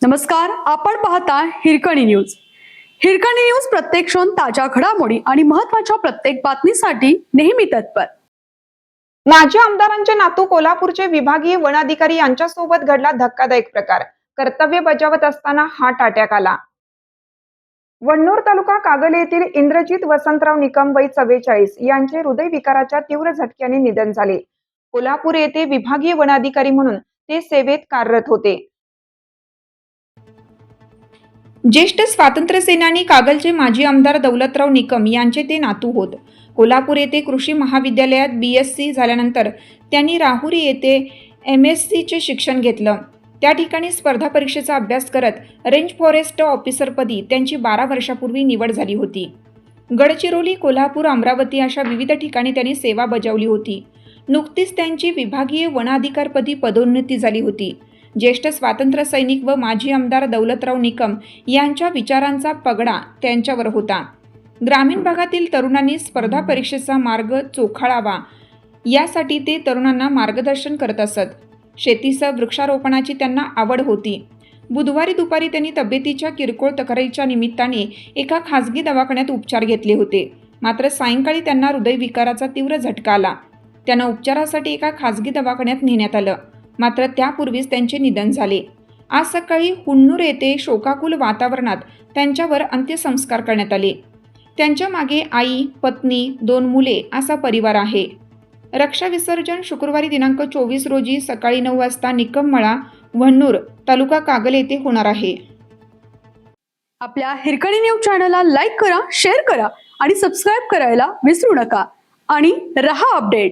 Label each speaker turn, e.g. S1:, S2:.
S1: नमस्कार, आपण पाहता हिरकणी न्यूज. हिरकणी न्यूज प्रत्येक क्षण ताज्या घडामोडी आणि महत्त्वाच्या प्रत्येक बातमीसाठी नेहमी तत्पर.
S2: माजी आमदारांचे नातू कोल्हापूरचे विभागीय वन अधिकारी यांच्यासोबत घडला धक्कादायक प्रकार. कर्तव्य बजावत असताना हार्ट अटॅक आला. वण्णूर तालुका कागल येथील इंद्रजित वसंतराव निकम वय 44 यांचे हृदयविकाराच्या तीव्र झटक्याने निधन झाले. कोल्हापूर येथे विभागीय वन अधिकारी म्हणून ते सेवेत कार्यरत होते. ज्येष्ठ स्वातंत्र्य सेनानी कागलचे माजी आमदार दौलतराव निकम यांचे ते नातू होत. कोल्हापूर येथे कृषी महाविद्यालयात BSc झाल्यानंतर त्यांनी राहुरी येथे MSc चे शिक्षण घेतलं. त्या ठिकाणी स्पर्धा परीक्षेचा अभ्यास करत रेंज फॉरेस्ट ऑफिसरपदी त्यांची 12 वर्षापूर्वी निवड झाली होती. गडचिरोली, कोल्हापूर, अमरावती अशा विविध ठिकाणी त्यांनी सेवा बजावली होती. नुकतीच त्यांची विभागीय वनाधिकारपदी पदोन्नती झाली होती. ज्येष्ठ स्वातंत्र्य सैनिक व माजी आमदार दौलतराव निकम यांच्या विचारांचा पगडा त्यांच्यावर होता. ग्रामीण भागातील तरुणांनी स्पर्धा परीक्षेचा मार्ग चोखाळावा यासाठी ते तरुणांना मार्गदर्शन करत असत. शेतीसह वृक्षारोपणाची त्यांना आवड होती. बुधवारी दुपारी त्यांनी तब्येतीच्या किरकोळ तक्रारीच्या निमित्ताने एका खासगी दवाखान्यात उपचार घेतले होते. मात्र सायंकाळी त्यांना हृदयविकाराचा तीव्र झटका आला. त्यांना उपचारासाठी एका खासगी दवाखान्यात नेण्यात आलं. मात्र त्यापूर्वीच त्यांचे निधन झाले. आज सकाळी हुन्नूर येथे शोकाकुल वातावरणात त्यांच्यावर अंत्यसंस्कार करण्यात आले. त्यांच्या मागे आई, पत्नी, 2 मुले असा परिवार आहे. रक्षा विसर्जन शुक्रवारी दिनांक 24 रोजी सकाळी 9 वाजता निकममळा, वण्णूर, तालुका कागल येथे होणार आहे.
S1: आपल्या हिरकणी न्यूज चॅनलला लाईक करा, शेअर करा आणि सबस्क्राईब करायला विसरू नका. आणि रहा अपडेट.